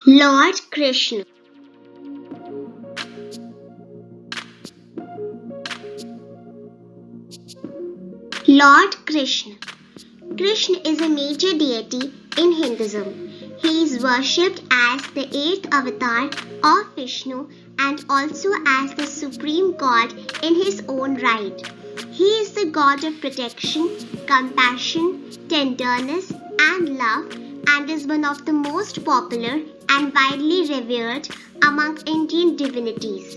Lord Krishna. Lord Krishna. Krishna is a major deity in Hinduism. He is worshipped as the eighth avatar of Vishnu and also as the supreme god in his own right. He is the god of protection, compassion, tenderness, and love, and is one of the most popular and widely revered among Indian divinities.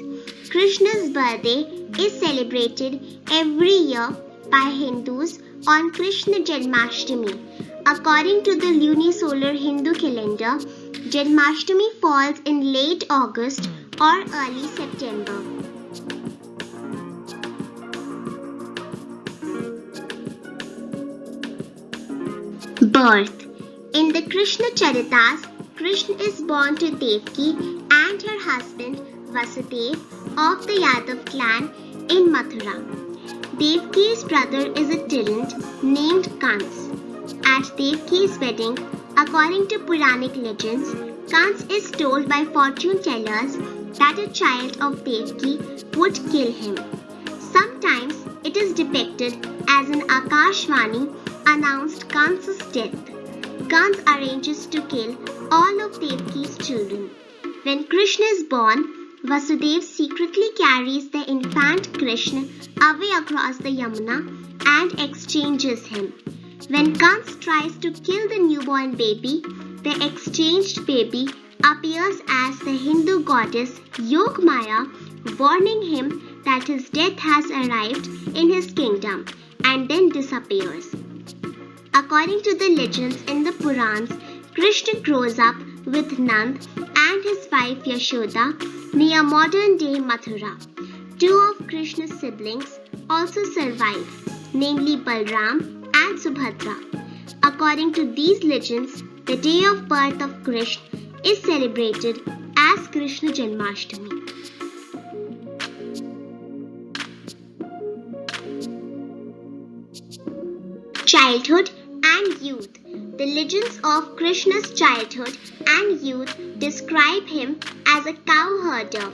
Krishna's birthday is celebrated every year by Hindus on Krishna Janmashtami. According to the lunisolar Hindu calendar, Janmashtami falls in late August or early September. Birth. In the Krishna Charitas, Krishna is born to Devaki and her husband Vasudev of the Yadav clan in Mathura. Devaki's brother is a tyrant named Kans. At Devaki's wedding, according to Puranic legends, Kans is told by fortune tellers that a child of Devaki would kill him. Sometimes it is depicted as an Akashvani announced Kans's death. Kans arranges to kill all of Devaki's children. When Krishna is born, Vasudev secretly carries the infant Krishna away across the Yamuna and exchanges him. When Kans tries to kill the newborn baby, the exchanged baby appears as the Hindu goddess Yogmaya, warning him that his death has arrived in his kingdom, and then disappears. According to the legends in the Purans, Krishna grows up with Nand and his wife Yashoda near modern-day Mathura. Two of Krishna's siblings also survive, namely Balram and Subhadra. According to these legends, the day of birth of Krishna is celebrated as Krishna Janmashtami. Childhood and youth. The legends of Krishna's childhood and youth describe him as a cowherder,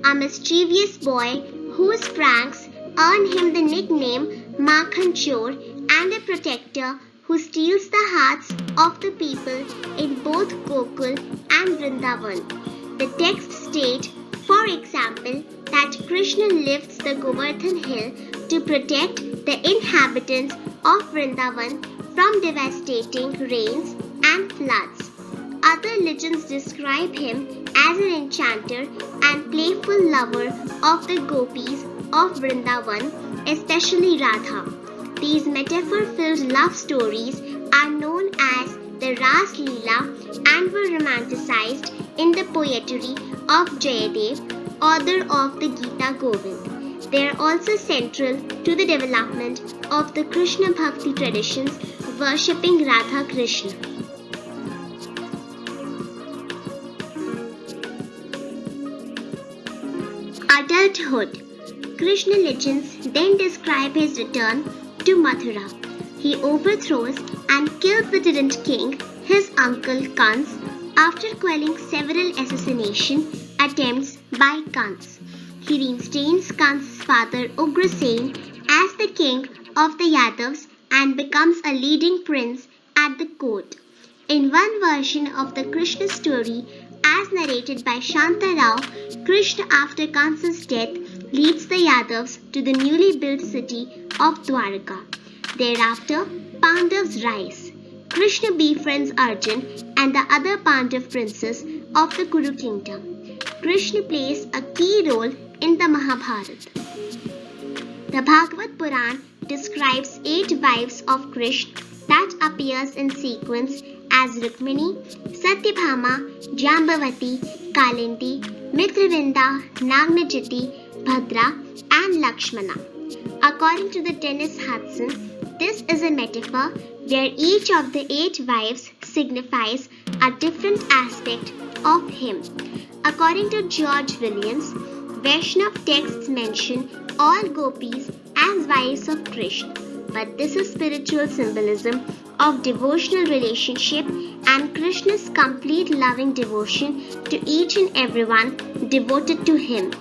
a mischievous boy whose pranks earn him the nickname Makhan Chor, and a protector who steals the hearts of the people in both Gokul and Vrindavan. The text states, for example, that Krishna lifts the Govardhan hill to protect the inhabitants of Vrindavan from devastating rains and floods. Other legends describe him as an enchanter and playful lover of the gopis of Vrindavan, especially Radha. These metaphor-filled love stories are known as the Ras Leela and were romanticized in the poetry of Jayadev, author of the Gita Govind. They are also central to the development of the Krishna Bhakti traditions worshipping Radha Krishna. Adulthood. Krishna legends then describe his return to Mathura. He overthrows and kills the tyrant king, his uncle Kans, after quelling several assassination attempts by Kans. He reinstates Kans's father Ugrasen as the king of the Yadavs and becomes a leading prince at the court. In one version of the Krishna story, as narrated by Shanta Rao, Krishna after Kans's death leads the Yadavs to the newly built city of Dwarka. Thereafter, Pandavas rise. Krishna befriends Arjun and the other Pandav princes of the Kuru kingdom. Krishna plays a key role in the Mahabharata. The Bhagavad Puran describes 8 wives of Krishna that appears in sequence as Rukmini, Satyabhama, Jambavati, Kalindi, Mitravinda, Nagnajiti, Bhadra, and Lakshmana. According to the Dennis Hudson, this is a metaphor where each of the 8 wives signifies a different aspect of him. According to George Williams, Vaishnav texts mention all gopis as wives of Krishna, but this is spiritual symbolism of devotional relationship and Krishna's complete loving devotion to each and everyone devoted to him.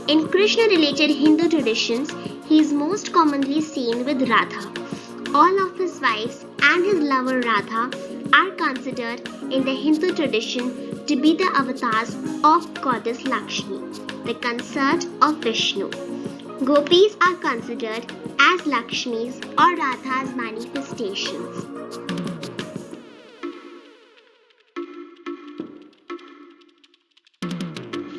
In Krishna-related Hindu traditions, he is most commonly seen with Radha. All of his wives and his lover Radha are considered in the Hindu tradition to be the avatars of goddess Lakshmi, the consort of Vishnu. Gopis are considered as Lakshmi's or Radha's manifestations.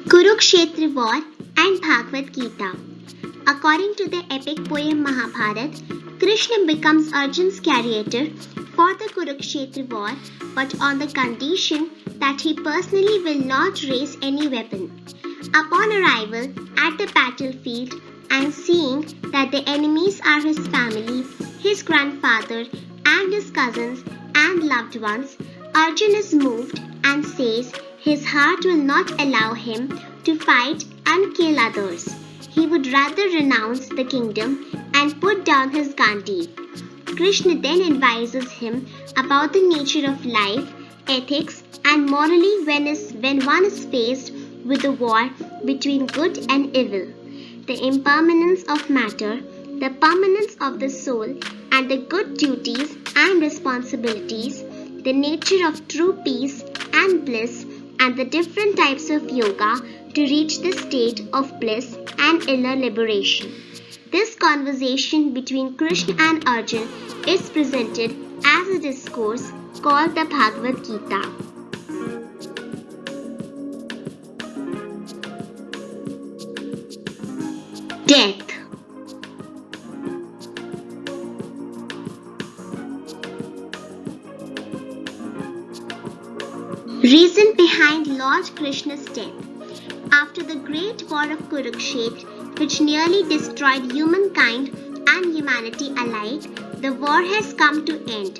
Kurukshetra War and Bhagavad Gita. According to the epic poem Mahabharata, Krishna becomes Arjun's charioteer for the Kurukshetra war, but on the condition that he personally will not raise any weapon. Upon arrival at the battlefield and seeing that the enemies are his family, his grandfather, and his cousins and loved ones, Arjun is moved and says his heart will not allow him to fight and kill others. He would rather renounce the kingdom and put down his Gandhi. Krishna then advises him about the nature of life, ethics, and morally when one is faced with a war between good and evil. The impermanence of matter, the permanence of the soul, and the good duties and responsibilities, the nature of true peace and bliss, and the different types of yoga to reach the state of bliss and inner liberation. This conversation between Krishna and Arjun is presented as a discourse called the Bhagavad Gita. Death. Reason behind Lord Krishna's death. After the great war of Kurukshetra, which nearly destroyed humankind and humanity alike, the war has come to end.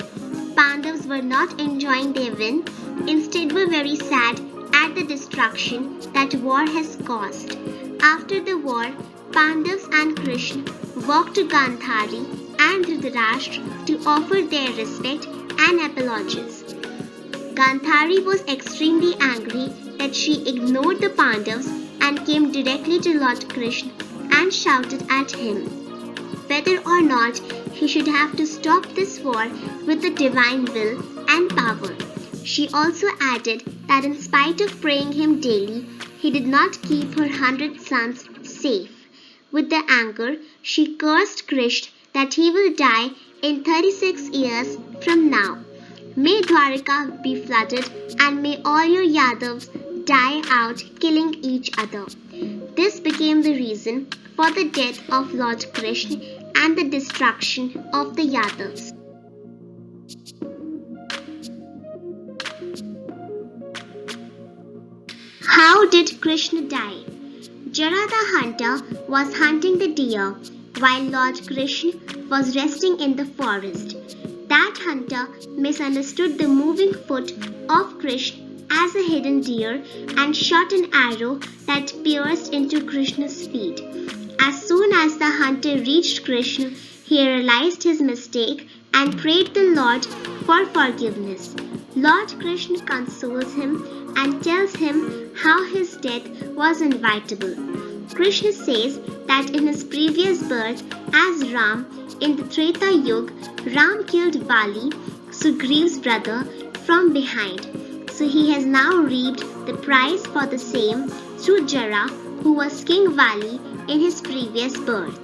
Pandavas were not enjoying their win, instead were very sad at the destruction that war has caused. After the war, Pandavas and Krishna walked to Gandhari and Dhritarashtra to offer their respect and apologies. Gandhari was extremely angry that she ignored the Pandavas and came directly to Lord Krishna and shouted at him whether or not he should have to stop this war with the divine will and power. She also added that in spite of praying him daily, he did not keep her 100 sons safe. With the anger, she cursed Krishna that he will die in 36 years from now. May Dwarika be flooded and may all your Yadavs die out killing each other. This became the reason for the death of Lord Krishna and the destruction of the Yadavs. How did Krishna die? Jara the hunter was hunting the deer while Lord Krishna was resting in the forest. That hunter misunderstood the moving foot of Krishna as a hidden deer and shot an arrow that pierced into Krishna's feet. As soon as the hunter reached Krishna, he realized his mistake and prayed the Lord for forgiveness. Lord Krishna consoles him and tells him how his death was inevitable. Krishna says that in his previous birth as Ram in the Treta Yuga, Ram killed Vali, Sugriva's brother, from behind. So he has now reaped the price for the same through Jara, who was King Vali in his previous birth.